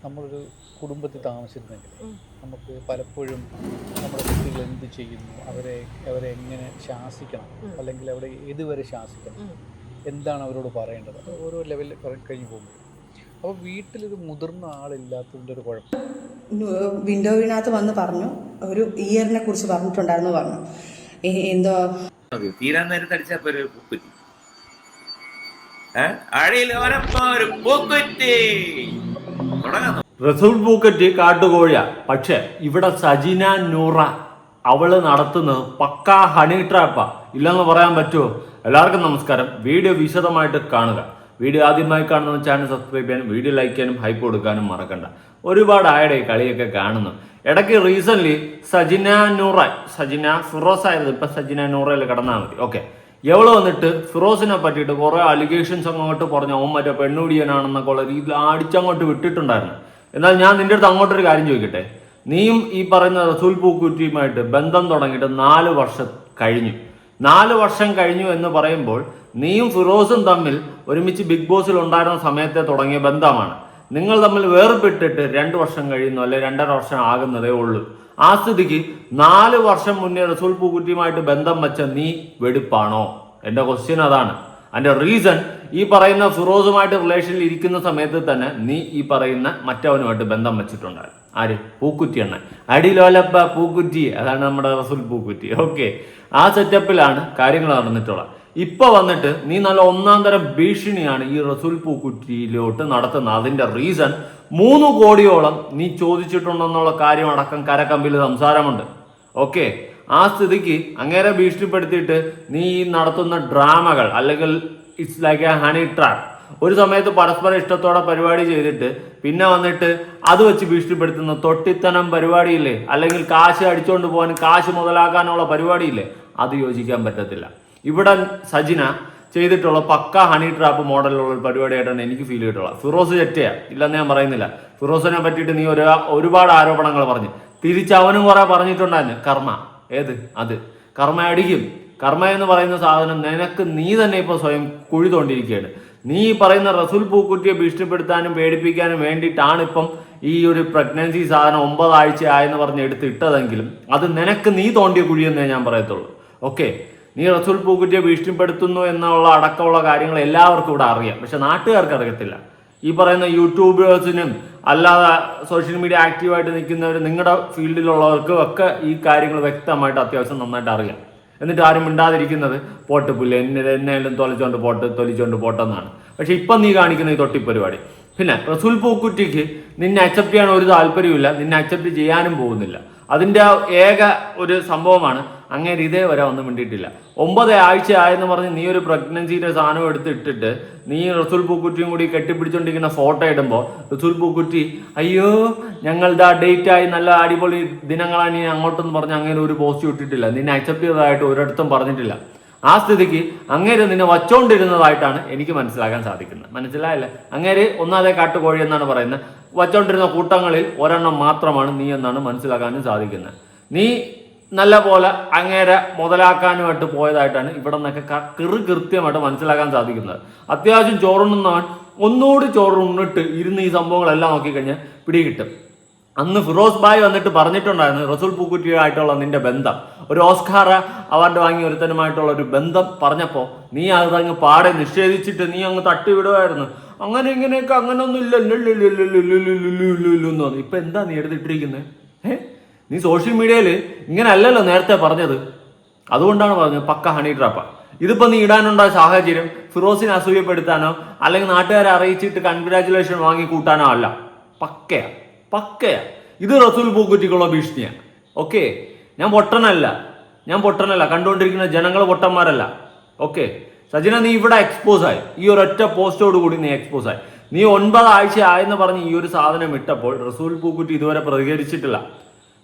നമ്മളൊരു കുടുംബത്തിൽ താമസിച്ചിരുന്നെങ്കിൽ നമുക്ക് പലപ്പോഴും നമ്മുടെ കുട്ടികൾ എന്ത് ചെയ്യുന്നു, അവരെ എങ്ങനെ ശാസിക്കണം, അല്ലെങ്കിൽ അവിടെ ഏതുവരെ ശാസിക്കണം, എന്താണ് അവരോട് പറയേണ്ടത്, അത് ഓരോ ലെവലിൽ കഴിഞ്ഞ് പോകുമ്പോൾ. അപ്പോൾ വീട്ടിലൊരു മുതിർന്ന ആളില്ലാത്തതിൻ്റെ ഒരു കുഴപ്പം. വിൻഡോവിനകത്ത് വന്ന് പറഞ്ഞു, ഒരു ഇയറിനെ കുറിച്ച് പറഞ്ഞിട്ടുണ്ടായിരുന്നു പറഞ്ഞു. എന്തോ തീരാൻ നേരത്തെ അടിച്ചപ്പോ ഒരു പൂക്കുറ്റി, റസൂൽ പൂക്കുറ്റി കാട്ടുകോഴിയ. പക്ഷെ ഇവിടെ സജിന നൂറ അവള് നടത്തുന്നത് പക്കാ ഹണി ട്രാപ്പാ. ഇല്ലെന്ന് പറയാൻ പറ്റുമോ? എല്ലാവർക്കും നമസ്കാരം. വീഡിയോ വിശദമായിട്ട് കാണുക. വീഡിയോ ആദ്യമായി കാണുന്ന ചാനൽ സബ്സ്ക്രൈബ് ചെയ്യാനും വീഡിയോ ലൈക്ക് ചെയ്യാനും ഹൈപ്പ് കൊടുക്കാനും മറക്കണ്ട. ഒരുപാട് ആയുടെ കളിയൊക്കെ കാണുന്നു. ഇടയ്ക്ക് റീസെന്റ് സജിന ഫിറോസ് ആയിരുന്നു, ഇപ്പൊ സജിന നൂറയിൽ കിടന്നാൽ മതി. ഓക്കെ, എവള് വന്നിട്ട് ഫിറോസിനെ പറ്റിയിട്ട് കുറെ അലിഗേഷൻസ് അങ്ങോട്ട് പറഞ്ഞു. അവൻ മറ്റേ പെണ്ണുടിയനാണെന്നൊക്കെ ഉള്ള രീതിയിൽ അടിച്ചങ്ങോട്ട് വിട്ടിട്ടുണ്ടായിരുന്നു. എന്നാൽ ഞാൻ നിന്റെ അടുത്ത് അങ്ങോട്ടൊരു കാര്യം ചോദിക്കട്ടെ. നീയും ഈ പറയുന്ന റസൂൽ പൂക്കുറ്റിയുമായിട്ട് ബന്ധം തുടങ്ങിയിട്ട് 4 വർഷം കഴിഞ്ഞു. 4 വർഷം കഴിഞ്ഞു എന്ന് പറയുമ്പോൾ നീയും ഫിറോസും തമ്മിൽ ഒരുമിച്ച് ബിഗ് ബോസിൽ ഉണ്ടായിരുന്ന സമയത്തെ തുടങ്ങിയ ബന്ധമാണ്. നിങ്ങൾ തമ്മിൽ വേർപെട്ടിട്ട് 2 വർഷം കഴിയുന്നു, അല്ലെ 2.5 വർഷം ആകുന്നതേ ഉള്ളൂ. ആ സ്ഥിതിക്ക് 4 വർഷം മുന്നേ റസൂൽ പൂക്കുറ്റിയുമായിട്ട് ബന്ധം വെച്ച നീ വെടുപ്പാണോ? എന്റെ ക്വസ്റ്റ്യൻ അതാണ്. അതിന്റെ റീസൺ, ഈ പറയുന്ന ഫിറോസുമായിട്ട് റിലേഷനിൽ ഇരിക്കുന്ന സമയത്ത് തന്നെ നീ ഈ പറയുന്ന മറ്റവനുമായിട്ട് ബന്ധം വെച്ചിട്ടുണ്ടായിരുന്നു. ആര്? പൂക്കുറ്റി എണ്ണ അടിലോലപ്പ പൂക്കുറ്റി, അതാണ് നമ്മുടെ റസൂൽ പൂക്കുറ്റി. ഓക്കെ, ആ സെറ്റപ്പിലാണ് കാര്യങ്ങൾ നടന്നിട്ടുള്ളത്. ഇപ്പൊ വന്നിട്ട് നീ നല്ല 1-ാം തരം ഭീഷണിയാണ് ഈ റസൂൽ പൂക്കുറ്റിയിലോട്ട് നടത്തുന്നത്. അതിന്റെ റീസൺ 3 കോടിയോളം നീ ചോദിച്ചിട്ടുണ്ടെന്നുള്ള കാര്യം അടക്കം കരക്കമ്പിൽ സംസാരമുണ്ട്. ഓക്കെ, ആ സ്ഥിതിക്ക് അങ്ങേരെ ഭീഷണിപ്പെടുത്തിയിട്ട് നീ നടത്തുന്ന ഡ്രാമകൾ, അല്ലെങ്കിൽ it's like A honey trap. ഒരു സമയത്ത് പരസ്പര ഇഷ്ടത്തോടെ പരിപാടി ചെയ്തിട്ട് പിന്നെ വന്നിട്ട് അത് വെച്ച് ഭീഷണിപ്പെടുത്തുന്ന തൊട്ടിത്തനം പരിപാടിയില്ലേ, അല്ലെങ്കിൽ കാശ് അടിച്ചുകൊണ്ട് പോകാൻ, കാശ് മുതലാക്കാനുള്ള പരിപാടിയില്ലേ, അത് യോജിക്കാൻ പറ്റത്തില്ല. ഇവിടെ സജിന ചെയ്തിട്ടുള്ള പക്ക ഹണി ട്രാപ്പ് മോഡലുള്ള ഒരു പരിപാടിയായിട്ടാണ് എനിക്ക് ഫീൽ ചെയ്തിട്ടുള്ളത്. ഫിറോസ് ചെറ്റയാ, ഇല്ലെന്ന് ഞാൻ പറയുന്നില്ല. ഫിറോസിനെ പറ്റിയിട്ട് നീ ഒരുപാട് ആരോപണങ്ങൾ പറഞ്ഞു. തിരിച്ചവനും കുറെ പറഞ്ഞിട്ടുണ്ടായിരുന്നു. കർമ്മ ഏത്? അത് കർമ്മ അടിക്കും. കർമ്മ എന്ന് പറയുന്ന സാധനം നിനക്ക് നീ തന്നെ ഇപ്പൊ സ്വയം കുഴി തോണ്ടിയിരിക്കുകയാണ്. നീ പറയുന്ന റസൂൽ പൂക്കുറ്റിയെ ഭീഷണിപ്പെടുത്താനും പേടിപ്പിക്കാനും വേണ്ടിയിട്ടാണ് ഇപ്പം ഈ ഒരു പ്രഗ്നൻസി സാധനം 9 ആഴ്ച ആയെന്ന് പറഞ്ഞ് എടുത്തിട്ടതെങ്കിലും അത് നിനക്ക് നീ തോണ്ടിയ കുഴിയെന്നേ ഞാൻ പറയത്തുള്ളൂ. ഓക്കെ, നീ റസൂൽ പൂക്കുറ്റിയെ ഭീഷണിപ്പെടുത്തുന്നു എന്നുള്ള അടക്കമുള്ള കാര്യങ്ങൾ എല്ലാവർക്കും ഇവിടെ അറിയാം. പക്ഷെ നാട്ടുകാർക്ക് അറിയത്തില്ല. ഈ പറയുന്ന യൂട്യൂബേഴ്സിനും അല്ലാതെ സോഷ്യൽ മീഡിയ ആക്റ്റീവായിട്ട് നിൽക്കുന്നവർ, നിങ്ങളുടെ ഫീൽഡിലുള്ളവർക്കും ഒക്കെ ഈ കാര്യങ്ങൾ വ്യക്തമായിട്ട് അത്യാവശ്യം നന്നായിട്ട് അറിയാം. എന്നിട്ട് ആരും മിണ്ടാതിരിക്കുന്നത് പോട്ട് പുല്ല്, എന്നെയും തൊലിച്ചോണ്ട് പോട്ടെന്നാണ്. പക്ഷെ ഇപ്പം നീ കാണിക്കുന്ന ഈ തൊട്ടിപ്പരിപാടി. പിന്നെ റസൂൽ പൂക്കുറ്റിക്ക് നിന്നെ അക്സെപ്റ്റ് ചെയ്യാൻ ഒരു താല്പര്യമില്ല, നിന്നെ അക്സെപ്റ്റ് ചെയ്യാനും പോകുന്നില്ല. അതിൻ്റെ ഏക ഒരു സംഭവമാണ് അങ്ങനെ ഇതേ വരെ ഒന്നും മിണ്ടിയിട്ടില്ല. 9 ആഴ്ച ആയെന്ന് പറഞ്ഞ് നീ ഒരു പ്രഗ്നൻസിയുടെ സാധനം എടുത്തിട്ടിട്ട് നീ റസൂൽ പൂക്കുറ്റിയും കൂടി കെട്ടിപ്പിടിച്ചോണ്ടിരിക്കുന്ന ഫോട്ടോ ഇടുമ്പോൾ റസൂൽ പൂക്കുറ്റി അയ്യോ ഞങ്ങളുടെ ഡേറ്റ് ആയി നല്ല അടിപൊളി ദിനങ്ങളാണ് നീ അങ്ങോട്ടെന്ന് പറഞ്ഞ് അങ്ങനെ ഒരു പോസ്റ്റ് ഇട്ടിട്ടില്ല. നിന്നെ അക്സെപ്റ്റ് ചെയ്തതായിട്ട് ഒരിടത്തും പറഞ്ഞിട്ടില്ല. ആ സ്ഥിതിക്ക് അങ്ങേര് നിന്നെ വച്ചോണ്ടിരുന്നതായിട്ടാണ് എനിക്ക് മനസ്സിലാക്കാൻ സാധിക്കുന്നത്. മനസ്സിലായല്ലേ? അങ്ങേര് ഒന്നാതെ കാട്ടുകോഴി എന്നാണ് പറയുന്നത്. വച്ചോണ്ടിരുന്ന കൂട്ടങ്ങളിൽ ഒരെണ്ണം മാത്രമാണ് നീ എന്നാണ് മനസ്സിലാക്കാനും സാധിക്കുന്നത്. നീ നല്ല പോലെ അങ്ങേരെ മുതലാക്കാനുമായിട്ട് പോയതായിട്ടാണ് ഇവിടെ നിന്നൊക്കെ കൃത്യമായിട്ട് മനസ്സിലാക്കാൻ സാധിക്കുന്നത്. അത്യാവശ്യം ചോറുണ്ണുന്നവൻ ഒന്നുകൂടി ചോറുണ്ണിട്ട് ഇരുന്ന് ഈ സംഭവങ്ങളെല്ലാം നോക്കിക്കഴിഞ്ഞാൽ പിടികിട്ടും. അന്ന് ഫിറോസ് ഭായ് വന്നിട്ട് പറഞ്ഞിട്ടുണ്ടായിരുന്നു റസൂൽ പൂക്കുറ്റിയായിട്ടുള്ള നിന്റെ ബന്ധം, ഒരു ഓസ്കാർ അവാർഡ് വാങ്ങിയ ഒരുത്തനുമായിട്ടുള്ള ഒരു ബന്ധം പറഞ്ഞപ്പോൾ നീ അതങ്ങ് പാടെ നിഷേധിച്ചിട്ട് നീ അങ്ങ് തട്ടിവിടുമായിരുന്നു. അങ്ങനെ ഇങ്ങനെയൊക്കെ അങ്ങനൊന്നും ഇല്ല. ഇപ്പൊ എന്താ നീ എടുത്തിട്ടിരിക്കുന്നത്? നീ സോഷ്യൽ മീഡിയയിൽ ഇങ്ങനെ അല്ലല്ലോ നേരത്തെ പറഞ്ഞത്. അതുകൊണ്ടാണ് പറഞ്ഞത് പക്ക ഹണി ട്രാപ്പ. ഇതിപ്പോ നീ ഇടാനുണ്ടായ സാഹചര്യം ഫിറോസിനെ അസൂയപ്പെടുത്താനോ അല്ലെങ്കിൽ നാട്ടുകാരെ അറിയിച്ചിട്ട് കൺഗ്രാറ്റുലേഷൻ വാങ്ങി കൂട്ടാനോ അല്ല. പക്കയാ. ഇത് റസൂൽ പൂക്കുറ്റിക്കുള്ള ഭീഷണിയാണ്. ഓക്കെ, ഞാൻ പൊട്ടനല്ല, കണ്ടുകൊണ്ടിരിക്കുന്ന ജനങ്ങൾ പൊട്ടന്മാരല്ല. ഓക്കെ, സജിന നീ ഇവിടെ എക്സ്പോസ് ആയി. ഈ ഒരൊറ്റ പോസ്റ്റോട് കൂടി നീ എക്സ്പോസ് ആയി. നീ 9 ആഴ്ച ആയെന്ന് പറഞ്ഞ് ഈ ഒരു സാധനം ഇട്ടപ്പോൾ റസൂൽ പൂക്കുറ്റി ഇതുവരെ പ്രതികരിച്ചിട്ടില്ല.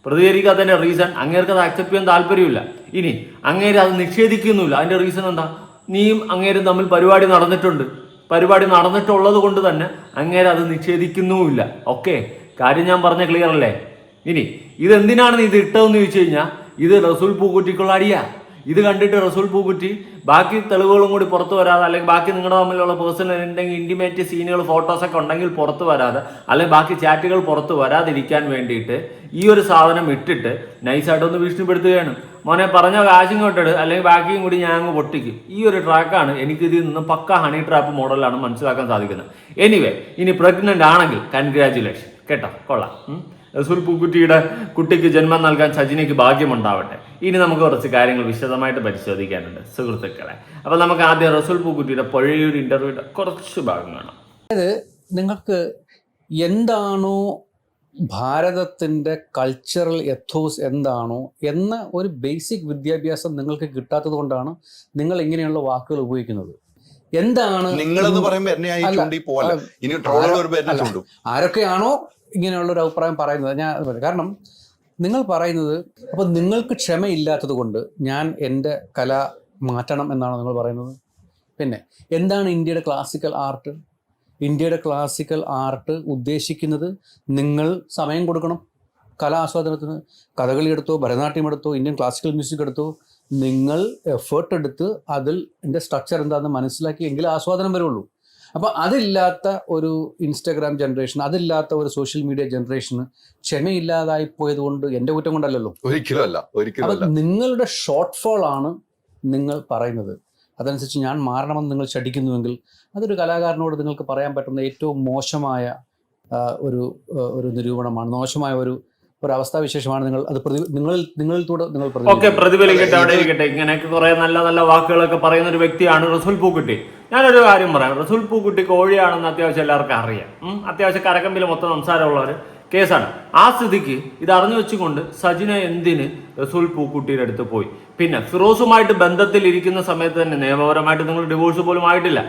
പ്രതികരിക്കാത്തതിന്റെ റീസൺ അങ്ങേർക്ക് അത് അക്സെപ്റ്റ് ചെയ്യാൻ താല്പര്യമില്ല. ഇനി അങ്ങേര് അത് നിഷേധിക്കുന്നില്ല. അതിന്റെ റീസൺ എന്താ? നീയും അങ്ങേരും തമ്മിൽ പരിപാടി നടന്നിട്ടുള്ളത് കൊണ്ട് തന്നെ അങ്ങേര് അത് നിഷേധിക്കുന്നുമില്ല. ഓക്കെ, കാര്യം ഞാൻ പറഞ്ഞ ക്ലിയർ അല്ലേ? ഇനി ഇതെന്തിനാണ് നീ ഇത് ഇട്ടതെന്ന് ചോദിച്ചു കഴിഞ്ഞാൽ ഇത് റസൂൽ പൂക്കുറ്റിക്കുള്ള അടിയാ. ഇത് കണ്ടിട്ട് റസൂൽ പൂക്കുറ്റി ബാക്കി തെളിവുകളും കൂടി പുറത്തു വരാതെ, അല്ലെങ്കിൽ ബാക്കി നിങ്ങളുടെ തമ്മിലുള്ള പേഴ്സണൽ എന്തെങ്കിലും ഇൻറ്റിമേറ്റ് സീനുകൾ ഫോട്ടോസൊക്കെ ഉണ്ടെങ്കിൽ പുറത്തു വരാതെ, അല്ലെങ്കിൽ ബാക്കി ചാറ്റുകൾ പുറത്തു വരാതിരിക്കാൻ വേണ്ടിയിട്ട് ഈ ഒരു സാധനം ഇട്ടിട്ട് നൈസായിട്ടൊന്ന് ഭീഷണിപ്പെടുത്തുകയാണ്. മോനെ പറഞ്ഞ കാശും കൊണ്ടിട്ട് അല്ലെങ്കിൽ ബാക്കിയും കൂടി ഞാൻ അങ്ങ് പൊട്ടിക്കും. ഈ ഒരു ട്രാക്കാണ് എനിക്ക് ഇതിൽ നിന്ന് പക്ക ഹണി ട്രാപ്പ് മോഡലാണ് മനസ്സിലാക്കാൻ സാധിക്കുന്നത്. എനിവേ, ഇനി പ്രഗ്നന്റ് ആണെങ്കിൽ കൺഗ്രാജുലേഷൻ കേട്ടോ, കൊള്ളാം. റസൂൽ പൂക്കുറ്റിയുടെ കുട്ടിക്ക് ജന്മം നൽകാൻ സജിനയ്ക്ക് ഭാഗ്യമുണ്ടാവട്ടെ. ഇനി നമുക്ക് കുറച്ച് കാര്യങ്ങൾ വിശദമായിട്ട് പരിശോധിക്കാനുണ്ട് സുഹൃത്തുക്കളെ. അപ്പോൾ നമുക്ക് ആദ്യം റസൂൽ പൂക്കുറ്റിയുടെ പഴയൊരു ഇന്റർവ്യൂയുടെ കുറച്ച് ഭാഗം കാണാം. അതായത് നിങ്ങൾക്ക് എന്താണോ ഭാരതത്തിൻ്റെ കൾച്ചറൽ എത്തോസ് എന്താണോ എന്ന ഒരു ബേസിക് വിദ്യാഭ്യാസം നിങ്ങൾക്ക് കിട്ടാത്തത് കൊണ്ടാണ് നിങ്ങൾ ഇങ്ങനെയുള്ള വാക്കുകൾ ഉപയോഗിക്കുന്നത്. എന്താണ് നിങ്ങളെന്ന് പറയുമ്പോൾ എന്നെ ആയി ചൂണ്ടി പോലെ ഇനി ട്രോളുകൾ വരുമ്പോൾ എന്നെ ചൂണ്ടും. ആരൊക്കെയാണോ ഇങ്ങനെയുള്ള ഒരു അഭിപ്രായം പറയുന്നത്, ഞാൻ കാരണം നിങ്ങൾ പറയുന്നത്, അപ്പോൾ നിങ്ങൾക്ക് ക്ഷമയില്ലാത്തത് കൊണ്ട് ഞാൻ എൻ്റെ കല മാറ്റണം എന്നാണ് നിങ്ങൾ പറയുന്നത്. പിന്നെ എന്താണ് ഇന്ത്യയുടെ ക്ലാസിക്കൽ ആർട്ട്? ഇന്ത്യയുടെ ക്ലാസിക്കൽ ആർട്ട് ഉദ്ദേശിക്കുന്നത് നിങ്ങൾ സമയം കൊടുക്കണം കലാ ആസ്വാദനത്തിന്. കഥകളി എടുത്തോ, ഭരതനാട്യം എടുത്തോ, ഇന്ത്യൻ ക്ലാസിക്കൽ മ്യൂസിക് എടുത്തോ, നിങ്ങൾ എഫേർട്ട് എടുത്ത് അതിൽ എൻ്റെ സ്ട്രക്ചർ എന്താണെന്ന് മനസ്സിലാക്കി എങ്കിൽ ആസ്വാദനം വരുള്ളൂ. അപ്പോൾ അതില്ലാത്ത ഒരു ഇൻസ്റ്റാഗ്രാം ജനറേഷൻ, അതില്ലാത്ത ഒരു സോഷ്യൽ മീഡിയ ജനറേഷന് ക്ഷമയില്ലാതായി പോയത് കൊണ്ട് എൻ്റെ കുറ്റം കൊണ്ടല്ലല്ലോ. ഒരിക്കലും നിങ്ങളുടെ ഷോർട്ട് ഫോൾ ആണ് നിങ്ങൾ പറയുന്നത്. അതനുസരിച്ച് ഞാൻ മാറണമെന്ന് നിങ്ങൾ ശഠിക്കുന്നുവെങ്കിൽ അതൊരു കലാകാരനോട് നിങ്ങൾക്ക് പറയാൻ പറ്റുന്ന ഏറ്റവും മോശമായ ഒരു നിരൂപണമാണ്, മോശമായ ഒരു അവസ്ഥാവിശേഷമാണ്. നിങ്ങൾ അത് നിങ്ങളിലൂടെ നിങ്ങൾ പ്രതിഫലിക്കട്ടെ, അവിടെ ഇരിക്കട്ടെ. ഇങ്ങനെയൊക്കെ കുറെ നല്ല നല്ല വാക്കുകളൊക്കെ പറയുന്ന ഒരു വ്യക്തിയാണ് റസൂൽ പൂക്കുറ്റി. ഞാനൊരു കാര്യം പറയാം, റസൂൽ പൂക്കുറ്റി കോഴിയാണെന്ന് അത്യാവശ്യം എല്ലാവർക്കും അറിയാം. അത്യാവശ്യം കരക്കമ്പിൽ മൊത്തം സംസാരമുള്ള ഒരു കേസാണ്. ആ സ്ഥിതിക്ക് ഇത് അറിഞ്ഞു വെച്ചുകൊണ്ട് സജിന എന്തിന് റസൂൽ പൂക്കുട്ടിയുടെ അടുത്ത് പോയി? പിന്നെ ഫിറോസുമായിട്ട് ബന്ധത്തിലിരിക്കുന്ന സമയത്ത് തന്നെ നിയമപരമായിട്ട് നിങ്ങൾ ഡിവോഴ്സ് പോലും ആയിട്ടില്ല.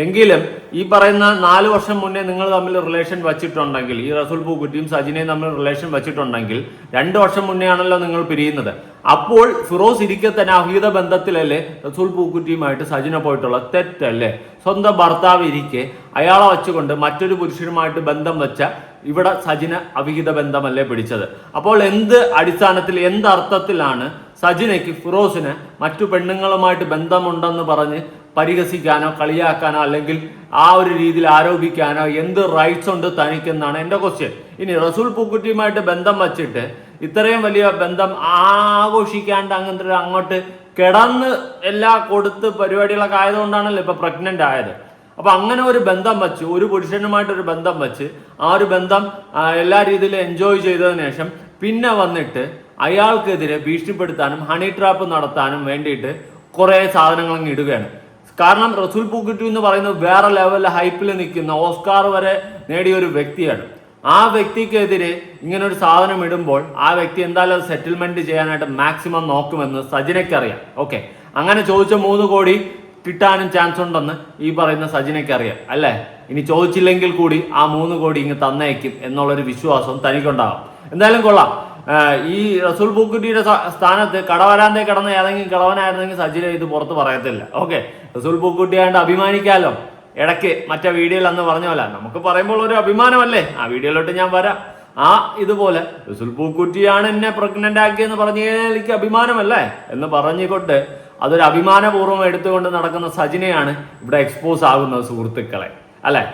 എങ്കിലും ഈ പറയുന്ന 4 വർഷം മുന്നേ നിങ്ങൾ തമ്മിൽ റിലേഷൻ വച്ചിട്ടുണ്ടെങ്കിൽ, ഈ റസൂൽ പൂക്കുറ്റിയും സജിനയും തമ്മിൽ റിലേഷൻ വച്ചിട്ടുണ്ടെങ്കിൽ 2 വർഷം മുന്നേ ആണല്ലോ നിങ്ങൾ പിരിയുന്നത്. അപ്പോൾ ഫിറോസ് ഇരിക്കെ തന്നെ അഹിത ബന്ധത്തിലല്ലേ റസൂൽ പൂക്കുറ്റിയുമായിട്ട് സജിന പോയിട്ടുള്ള തെറ്റല്ലേ? സ്വന്തം ഭർത്താവ് ഇരിക്കെ അയാളെ വെച്ചുകൊണ്ട് മറ്റൊരു പുരുഷനുമായിട്ട് ബന്ധം വെച്ച ഇവിടെ സജിന അവിഹിത ബന്ധമല്ലേ പിടിച്ചത്? അപ്പോൾ എന്ത് അടിസ്ഥാനത്തിൽ, എന്തർത്ഥത്തിലാണ് സജിനയ്ക്ക് ഫിറോസിന് മറ്റു പെണ്ണുങ്ങളുമായിട്ട് ബന്ധമുണ്ടെന്ന് പറഞ്ഞ് പരിഹസിക്കാനോ കളിയാക്കാനോ അല്ലെങ്കിൽ ആ ഒരു രീതിയിൽ ആരോപിക്കാനോ എന്ത് റൈറ്റ്സ് ഉണ്ട് തനിക്കെന്നാണ് എൻ്റെ ക്വസ്റ്റ്യൻ. ഇനി റസൂൽ പൂക്കുറ്റിയുമായിട്ട് ബന്ധം വച്ചിട്ട് ഇത്രയും വലിയ ബന്ധം ആഘോഷിക്കാണ്ട് അങ്ങോട്ട് കിടന്ന് എല്ലാം കൊടുത്ത് പരിപാടികളൊക്കെ ആയതുകൊണ്ടാണല്ലോ ഇപ്പൊ പ്രഗ്നന്റ് ആയത്. അപ്പൊ അങ്ങനെ ഒരു ബന്ധം വച്ച്, ഒരു പുരുഷനുമായിട്ടൊരു ബന്ധം വച്ച് ആ ഒരു ബന്ധം എല്ലാ രീതിയിലും എൻജോയ് ചെയ്തതിനു ശേഷം പിന്നെ വന്നിട്ട് അയാൾക്കെതിരെ ഭീഷണിപ്പെടുത്താനും ഹണി ട്രാപ്പ് നടത്താനും വേണ്ടിയിട്ട് കുറെ സാധനങ്ങൾ അങ്ങ് ഇടുകയാണ്. കാരണം റസൂൽ പൂക്കുറ്റി എന്ന് പറയുന്നത് വേറെ ലെവലിൽ ഹൈപ്പിൽ നിൽക്കുന്ന, ഓസ്കാർ വരെ നേടിയ ഒരു വ്യക്തിയാണ്. ആ വ്യക്തിക്കെതിരെ ഇങ്ങനെ ഒരു സാധനം ഇടുമ്പോൾ ആ വ്യക്തി എന്തായാലും സെറ്റിൽമെന്റ് ചെയ്യാനായിട്ട് മാക്സിമം നോക്കുമെന്ന് സജിനയ്ക്കറിയാം. ഓക്കെ, അങ്ങനെ ചോദിച്ച 3 കോടി കിട്ടാനും ചാൻസ് ഉണ്ടെന്ന് ഈ പറയുന്ന സജിനയ്ക്ക് അറിയാം അല്ലേ? ഇനി ചോദിച്ചില്ലെങ്കിൽ കൂടി ആ 3 കോടി ഇങ്ങ് തന്നേക്കും എന്നുള്ളൊരു വിശ്വാസം തനിക്കുണ്ടാകും. എന്തായാലും കൊള്ളാം. ഈ റസൂൽ പൂക്കുറ്റിയുടെ സ്ഥാനത്ത് കടവരാന്തേ കിടന്ന ഏതെങ്കിലും കിളവനായിരുന്നെങ്കിൽ സജിന ഇത് പുറത്ത് പറയത്തില്ല. ഓക്കെ, റസൂൽ പൂക്കുറ്റിയായിട്ട് അഭിമാനിക്കാമല്ലോ. ഇടയ്ക്ക് മറ്റേ വീഡിയോയിൽ അന്ന് പറഞ്ഞ പോലെ നമുക്ക് പറയുമ്പോൾ ഒരു അഭിമാനമല്ലേ, ആ വീഡിയോയിലോട്ട് ഞാൻ വരാം. ഇതുപോലെ റസൂൽ പൂക്കുറ്റിയാണ് എന്നെ പ്രഗ്നന്റ് ആക്കിയെന്ന് പറഞ്ഞു കഴിഞ്ഞാൽ എനിക്ക് അഭിമാനമല്ലേ എന്ന് പറഞ്ഞുകൊണ്ട് അതൊരു അഭിമാനപൂർവ്വം എടുത്തുകൊണ്ട് നടക്കുന്ന സജിനയാണ് ഇവിടെ എക്സ്പോസ് ആകുന്നത് സുഹൃത്തുക്കളെ, അല്ലേ?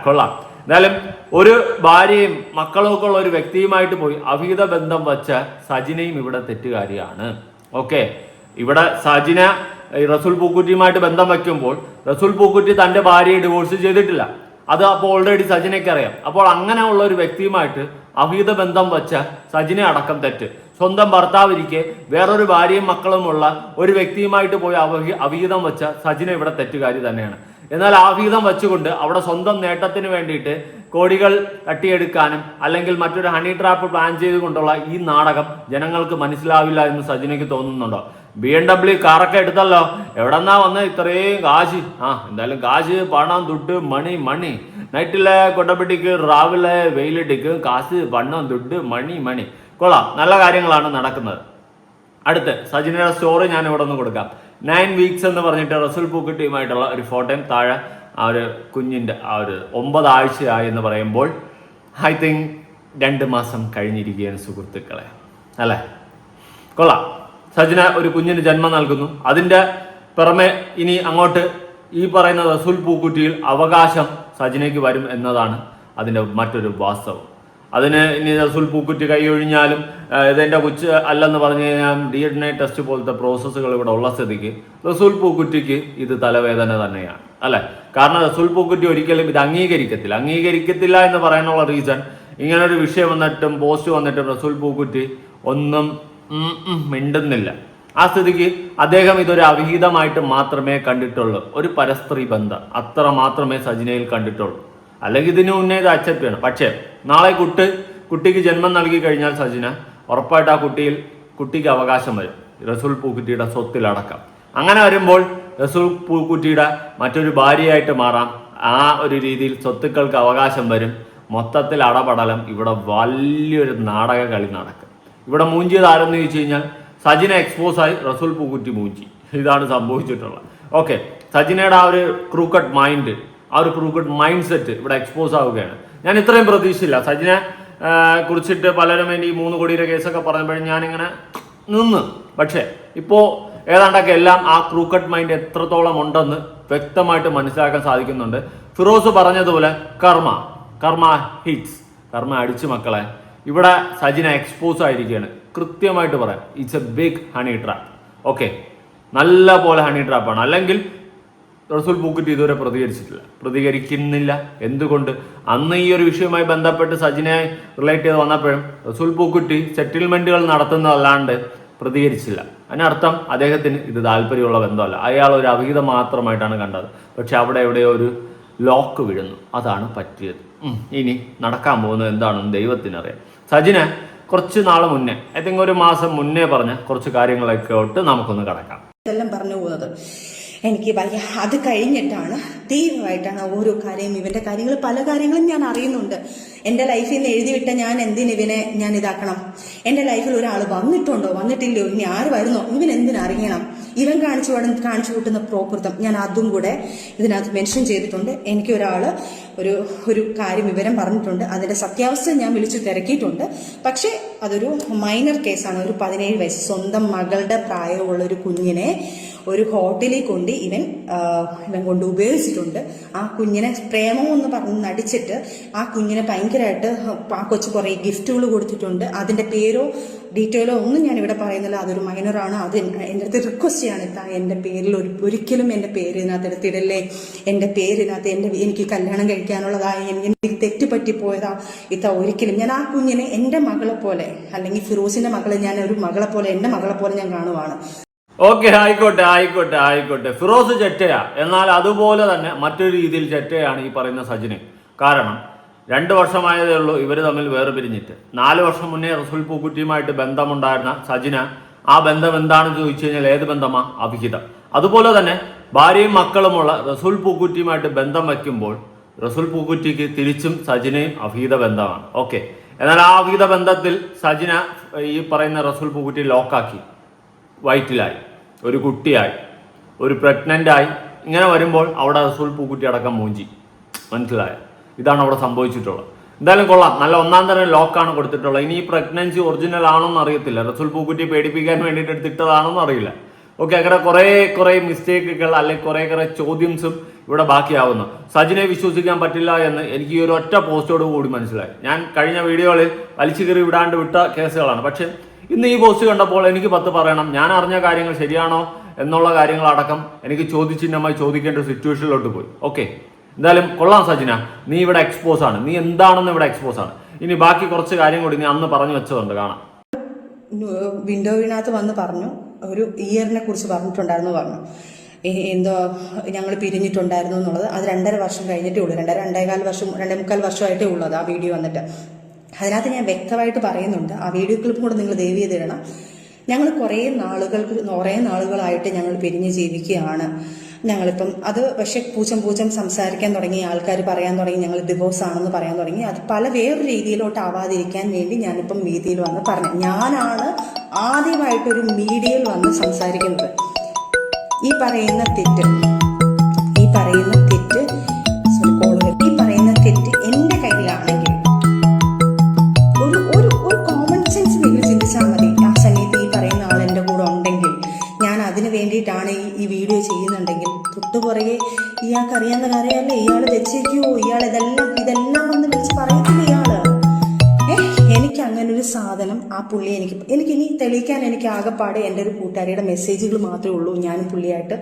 കൊള്ളാം. എന്തായാലും ഒരു ഭാര്യയും മക്കളും ഒക്കെ ഉള്ള ഒരു വ്യക്തിയുമായിട്ട് പോയി അവിഹിത ബന്ധം വച്ച സജിനയും ഇവിടെ തെറ്റുകാരിയാണ്. ഓക്കെ, ഇവിടെ സജിന റസൂൽ പൂക്കുറ്റിയുമായിട്ട് ബന്ധം വയ്ക്കുമ്പോൾ റസൂൽ പൂക്കുറ്റി തൻ്റെ ഭാര്യയെ ഡിവോഴ്സ് ചെയ്തിട്ടില്ല. അത് അപ്പോൾ ഓൾറെഡി സജിനയ്ക്ക് അറിയാം. അപ്പോൾ അങ്ങനെയുള്ള ഒരു വ്യക്തിയുമായിട്ട് അവിഹിത ബന്ധം വച്ച സജിന അടക്കം തെറ്റ്. സ്വന്തം ഭർത്താവിരിക്കെ വേറൊരു ഭാര്യയും മക്കളുമുള്ള ഒരു വ്യക്തിയുമായിട്ട് പോയി അവിഹിതം വെച്ച സജിന ഇവിടെ തെറ്റുകാരി തന്നെയാണ്. എന്നാൽ അവിഹിതം വെച്ചുകൊണ്ട് അവിടെ സ്വന്തം നേട്ടത്തിന് വേണ്ടിയിട്ട് കോടികൾ തട്ടിയെടുക്കാനും അല്ലെങ്കിൽ മറ്റൊരു ഹണി ട്രാപ്പ് പ്ലാൻ ചെയ്തുകൊണ്ടുള്ള ഈ നാടകം ജനങ്ങൾക്ക് മനസ്സിലാവില്ല എന്ന് സജിനയ്ക്ക് തോന്നുന്നുണ്ടോ? BMW കാറൊക്കെ എടുത്തല്ലോ, എവിടെന്നാ വന്ന് ഇത്രയും കാശ്? എന്തായാലും കാശ്, പണം, ദുഡ്, മണി നൈറ്റിലെ കൊട്ടപ്പെട്ടിക്ക്, രാവിലെ വെയിലിട്ടിക്ക് കാശ്, പണം, ദുഡ്, മണി. കൊള്ളാം, നല്ല കാര്യങ്ങളാണ് നടക്കുന്നത്. അടുത്ത് സജിനയുടെ സ്റ്റോറി ഞാൻ ഇവിടെ ഒന്ന് കൊടുക്കാം. 9 വീക്സ് എന്ന് പറഞ്ഞിട്ട് റസൂൽ പൂക്കുറ്റിയുമായിട്ടുള്ള ഒരു ഫോട്ടോയും താഴെ ആ ഒരു കുഞ്ഞിൻ്റെ ആ ഒരു 9 ആഴ്ചയായി എന്ന് പറയുമ്പോൾ ഐ തിങ്ക് 2 മാസം കഴിഞ്ഞിരിക്കുകയാണ് സുഹൃത്തുക്കളെ, അല്ലേ? കൊള്ളാം. സജിന ഒരു കുഞ്ഞിന് ജന്മം നൽകുന്നു. അതിന്റെ പുറമെ ഇനി അങ്ങോട്ട് ഈ പറയുന്ന റസൂൽ പൂക്കുറ്റിയിൽ അവകാശം സജിനയ്ക്ക് വരും എന്നതാണ് അതിന്റെ മറ്റൊരു വാസ്തവം. അതിന് ഇനി റസൂൽ പൂക്കുറ്റി കൈയൊഴിഞ്ഞാലും ഇതെന്റെ കൊച്ച് അല്ലെന്ന് പറഞ്ഞു കഴിഞ്ഞാൽ DNA ടെസ്റ്റ് പോലത്തെ പ്രോസസ്സുകൾ ഇവിടെ ഉള്ള സ്ഥിതിക്ക് റസൂൽ പൂക്കുറ്റിക്ക് ഇത് തലവേദന തന്നെയാണ്, അല്ലെ? കാരണം റസൂൽ പൂക്കുറ്റി ഒരിക്കലും ഇത് അംഗീകരിക്കത്തില്ല എന്ന് പറയാനുള്ള റീസൺ, ഇങ്ങനൊരു വിഷയം വന്നിട്ടും പോസ്റ്റ് വന്നിട്ടും റസൂൽ പൂക്കുറ്റി ഒന്നും മിണ്ടുന്നില്ല. ആ സ്ഥിതിക്ക് അദ്ദേഹം ഇതൊരു അവിഹിതമായിട്ട് മാത്രമേ കണ്ടിട്ടുള്ളൂ, ഒരു പരസ്ത്രീ ബന്ധം അത്ര മാത്രമേ സജിനയിൽ കണ്ടിട്ടുള്ളൂ. അല്ലെങ്കിൽ ഇതിന് മുന്നേ ഇത് അക്സെപ്റ്റ് ചെയ്യണം. പക്ഷേ നാളെ കുട്ടിക്ക് ജന്മം നൽകി കഴിഞ്ഞാൽ സജിന ഉറപ്പായിട്ട് ആ കുട്ടിക്ക് അവകാശം വരും, റസൂൽ പൂക്കുറ്റിയുടെ സ്വത്തിലടക്കം. അങ്ങനെ വരുമ്പോൾ റസൂൽ പൂക്കുറ്റിയുടെ മറ്റൊരു ഭാര്യയായിട്ട് മാറാം. ആ ഒരു രീതിയിൽ സ്വത്തുക്കൾക്ക് അവകാശം വരും. മൊത്തത്തിൽ അടപടലം. ഇവിടെ വലിയൊരു നാടക കളി നടക്കും. ഇവിടെ മൂഞ്ചിയത് ആരെന്ന് ചോദിച്ചു കഴിഞ്ഞാൽ സജിന എക്സ്പോസായി, റസൂൽ പൂക്കുറ്റി മൂഞ്ചി. ഇതാണ് സംഭവിച്ചിട്ടുള്ളത്. ഓക്കെ, സജിനയുടെ ആ ഒരു ക്രൂക്കട്ട് മൈൻഡ്, ആ ഒരു ക്രൂക്കട്ട് മൈൻഡ് സെറ്റ് ഇവിടെ എക്സ്പോസ് ആവുകയാണ്. ഞാൻ ഇത്രയും പ്രതീക്ഷയില്ല. സജിനെ കുറിച്ചിട്ട് പലരും ഈ 3 കോടിയുടെ കേസൊക്കെ പറഞ്ഞപ്പോഴും ഞാനിങ്ങനെ നിന്ന്. പക്ഷേ ഇപ്പോൾ ഏതാണ്ടൊക്കെ എല്ലാം ആ ക്രൂക്കട്ട് മൈൻഡ് എത്രത്തോളം ഉണ്ടെന്ന് വ്യക്തമായിട്ട് മനസ്സിലാക്കാൻ സാധിക്കുന്നുണ്ട്. ഫിറോസ് പറഞ്ഞതുപോലെ കർമ്മ ഹിറ്റ്സ്, കർമ്മ അടിച്ചു മക്കളെ. ഇവിടെ സജിന എക്സ്പോസ് ആയിരിക്കുകയാണ്. കൃത്യമായിട്ട് പറയാം, it's a big honey trap. Okay, നല്ല പോലെ ഹണി ട്രാപ്പാണ്. അല്ലെങ്കിൽ റസൂൽ പൂക്കുറ്റി ഇതുവരെ പ്രതികരിക്കുന്നില്ല. എന്തുകൊണ്ട്? അന്ന് ഈ ഒരു വിഷയവുമായി ബന്ധപ്പെട്ട് സജിനെ റിലേറ്റ് ചെയ്ത് വന്നപ്പോഴും റസൂൽ പൂക്കുറ്റി സെറ്റിൽമെന്റുകൾ നടത്തുന്നതല്ലാണ്ട് പ്രതികരിച്ചില്ല. അതിനർത്ഥം അദ്ദേഹത്തിന് ഇത് താല്പര്യമുള്ള ബന്ധമല്ല, അയാൾ ഒരു അവിഹിതം മാത്രമായിട്ടാണ് കണ്ടത്. പക്ഷെ അവിടെ എവിടെയോ ഒരു ലോക്ക് വീഴുന്നു, അതാണ് പറ്റിയത്. ഇനി നടക്കാൻ പോകുന്നത് എന്താണെന്ന് ദൈവത്തിനറിയാം. സജിന കുറച്ച് നാൾ മുന്നേ, ഐ തിങ്ക് 1 മാസം മുന്നേ പറഞ്ഞ കുറച്ച് കാര്യങ്ങളൊക്കെ തൊട്ട് നമുക്കൊന്ന് കടക്കാം. ഇതെല്ലാം പറഞ്ഞു പോകുന്നത് എനിക്ക് വലിയ, അത് കഴിഞ്ഞിട്ടാണ് ദൈവമായിട്ടാണ് ഓരോ കാര്യം, ഇവന്റെ കാര്യങ്ങൾ പല കാര്യങ്ങളും ഞാൻ അറിയുന്നുണ്ട്. എൻ്റെ ലൈഫിൽ നിന്ന് എഴുതിവിട്ട ഞാൻ എന്തിനിവനെ ഞാൻ ഇതാക്കണം? എൻ്റെ ലൈഫിൽ ഒരാൾ വന്നിട്ടില്ലയോ, ഇനി ആര് വരുന്നോ, ഇവൻ എന്തിനറിയണം? ഇവൻ കാണിച്ചു കൂട്ടുന്ന പ്രോകൃതം ഞാൻ അതും കൂടെ ഇതിനകത്ത് മെൻഷൻ ചെയ്തിട്ടുണ്ട്. എനിക്ക് ഒരു കാര്യം വിവരം പറഞ്ഞിട്ടുണ്ട്. അതിന്റെ സത്യാവസ്ഥ ഞാൻ വിളിച്ചു തിരക്കിയിട്ടുണ്ട്. പക്ഷെ അതൊരു മൈനർ കേസാണ്. ഒരു 17 വയസ്സ് സ്വന്തം മകളുടെ പ്രായമുള്ള ഒരു കുഞ്ഞിനെ ഒരു ഹോട്ടലിൽ കൊണ്ട് ഇവൻ കൊണ്ട് ഉപയോഗിച്ചിട്ടുണ്ട്. ആ കുഞ്ഞിനെ പ്രേമമെന്ന് പറഞ്ഞ് നടിച്ചിട്ട് ആ കുഞ്ഞിനെ ഭയങ്കരമായിട്ട് ആ കൊച്ചു കുറേ ഗിഫ്റ്റുകൾ കൊടുത്തിട്ടുണ്ട്. അതിന്റെ പേരോ ഡീറ്റെയിലോ ഒന്നും ഞാൻ ഇവിടെ പറയുന്നില്ല. അതൊരു മൈനറാണ്. അത് എൻ്റെ അടുത്ത് റിക്വസ്റ്റ് ചെയ്യാണ്, എൻ്റെ പേരിൽ ഒരിക്കലും എൻ്റെ പേര് ഇതിനകത്ത് എടുത്തിടല്ലേ. എൻ്റെ പേരിനകത്ത് എനിക്ക് കല്യാണം കഴിക്കാനുള്ളതായി എനിക്ക് തെറ്റ് പറ്റിപ്പോയതാ ഒരിക്കലും. ഞാൻ ആ കുഞ്ഞിനെ എൻ്റെ മകളെ പോലെ, അല്ലെങ്കിൽ ഫിറോസിന്റെ മകളെ ഞാൻ ഒരു മകളെ പോലെ, എൻ്റെ മകളെ പോലെ ഞാൻ കാണുവാണ്. ഓക്കെ, ആയിക്കോട്ടെ. ഫിറോസ് ചെറ്റയാ, എന്നാൽ അതുപോലെ തന്നെ മറ്റൊരു രീതിയിൽ ചെറ്റയാണ് ഈ പറയുന്ന സജിന്. കാരണം 2 വർഷമായതേ ഉള്ളൂ ഇവർ തമ്മിൽ വേർപിരിഞ്ഞിട്ട്. 4 വർഷം മുന്നേ റസൂൽ പൂക്കുറ്റിയുമായിട്ട് ബന്ധമുണ്ടായിരുന്ന സജിന, ആ ബന്ധം എന്താണെന്ന് ചോദിച്ചു കഴിഞ്ഞാൽ ഏത് ബന്ധമാ? അവിഹിതം. അതുപോലെ തന്നെ ഭാര്യയും മക്കളുമുള്ള റസൂൽ പൂക്കുറ്റിയുമായിട്ട് ബന്ധം വയ്ക്കുമ്പോൾ റസൂൽ പൂക്കുറ്റിക്ക് തിരിച്ചും സജിനയും അവിഹിത ബന്ധമാണ്. ഓക്കെ, എന്നാൽ ആ അവിഹിത ബന്ധത്തിൽ സജിന ഈ പറയുന്ന റസൂൽ പൂക്കുറ്റി ലോക്കാക്കി, വയറ്റിലായി, ഒരു കുട്ടിയായി, ഒരു പ്രഗ്നൻ്റായി. ഇങ്ങനെ വരുമ്പോൾ അവിടെ റസൂൽ പൂക്കുറ്റി അടക്കം മൂഞ്ചി. മനസ്സിലായോ? ഇതാണ് അവിടെ സംഭവിച്ചിട്ടുള്ളത്. എന്തായാലും കൊള്ളാം, നല്ല 1-ാം തരം ലോക്കാണ് കൊടുത്തിട്ടുള്ളത്. ഇനി ഈ പ്രഗ്നൻസി ഒറിജിനൽ ആണോന്ന് അറിയത്തില്ല, റസൂൽ പൂക്കുറ്റി പേടിപ്പിക്കാൻ വേണ്ടിയിട്ട് എടുത്തിട്ടതാണോന്ന് അറിയില്ല. ഓക്കെ, അങ്ങനെ കുറേ മിസ്റ്റേക്കുകൾ അല്ലെങ്കിൽ കുറേ ചോദ്യംസും ഇവിടെ ബാക്കിയാവുന്നു. സജിനെ വിശ്വസിക്കാൻ പറ്റില്ല എന്ന് എനിക്ക് ഈ ഒരു ഒറ്റ പോസ്റ്റോട് കൂടി മനസ്സിലായി. ഞാൻ കഴിഞ്ഞ വീഡിയോകളിൽ വലിച്ചു കയറി വിട്ട കേസുകളാണ്. പക്ഷെ ഇന്ന് ഈ പോസ്റ്റ് കണ്ടപ്പോൾ എനിക്ക് 10 പറയണം. ഞാൻ അറിഞ്ഞ കാര്യങ്ങൾ ശരിയാണോ എന്നുള്ള കാര്യങ്ങളടക്കം എനിക്ക് ചോദ്യചിഹ്നമായി ചോദിക്കേണ്ട സിറ്റുവേഷനിലോട്ട് പോയി. ഓക്കെ, എന്തായാലും കൊള്ളാം സജിന, നീ ഇവിടെ എക്സ്പോസ് ആണ്. നീ എന്താണെന്ന് ഇവിടെ എക്സ്പോസ് ആണ്. ഇനി ബാക്കി കുറച്ച് കാര്യം കൂടി നീ അന്ന് പറഞ്ഞു വെച്ചതുണ്ട്, കാണാം. വിൻഡോവിനകത്ത് വന്ന് പറഞ്ഞു, ഒരു ഇയറിനെ കുറിച്ച് പറഞ്ഞിട്ടുണ്ടായിരുന്നു. എന്തോ ഞങ്ങൾ പിരിഞ്ഞിട്ടുണ്ടായിരുന്നു എന്നുള്ളത്. അത് 2.5 വർഷം കഴിഞ്ഞിട്ടേ ഉള്ളൂ. 2.25 വർഷമായിട്ടേ ഉള്ളൂ അത് ആ വീഡിയോ വന്നിട്ട്. അതിനകത്ത് ഞാൻ വ്യക്തമായിട്ട് പറയുന്നുണ്ട്. ആ വീഡിയോ ക്ലിപ്പും കൂടെ നിങ്ങൾ ദയവ് ചെയ്തിടണം. ഞങ്ങൾ കുറേ നാളുകളായിട്ട് ഞങ്ങൾ പിരിഞ്ഞ് ജീവിക്കുകയാണ്. ഞങ്ങളിപ്പം അത് പക്ഷെ പൂച്ചം സംസാരിക്കാൻ തുടങ്ങി, ആൾക്കാർ പറയാൻ തുടങ്ങി ഞങ്ങൾ ഡിവോഴ്സ് ആണെന്ന് പറയാൻ തുടങ്ങി. അത് വേറൊരു രീതിയിലോട്ട് ആവാതിരിക്കാൻ വേണ്ടി ഞാനിപ്പം മീഡിയയിൽ വന്ന് പറഞ്ഞു. ഞാനാണ് ആദ്യമായിട്ടൊരു മീഡിയയിൽ വന്ന് സംസാരിക്കുന്നത്. ഈ പറയുന്ന തെറ്റ് എൻ്റെ കയ്യിലാണെങ്കിൽ ഒരു കോമൺ സെൻസ് നിങ്ങൾ ചിന്തിച്ചാൽ മതി. ആ സമയത്ത് ഈ പറയുന്ന ആൾ എൻ്റെ കൂടെ ഉണ്ടെങ്കിൽ ആ പുള്ളി എനിക്കിനി തെളിയിക്കാൻ എനിക്ക് ആകെപ്പാടെ എൻ്റെ ഒരു കൂട്ടുകാരിയുടെ മെസ്സേജുകൾ മാത്രമേ ഉള്ളൂ. ഞാനും പുള്ളിയായിട്ട്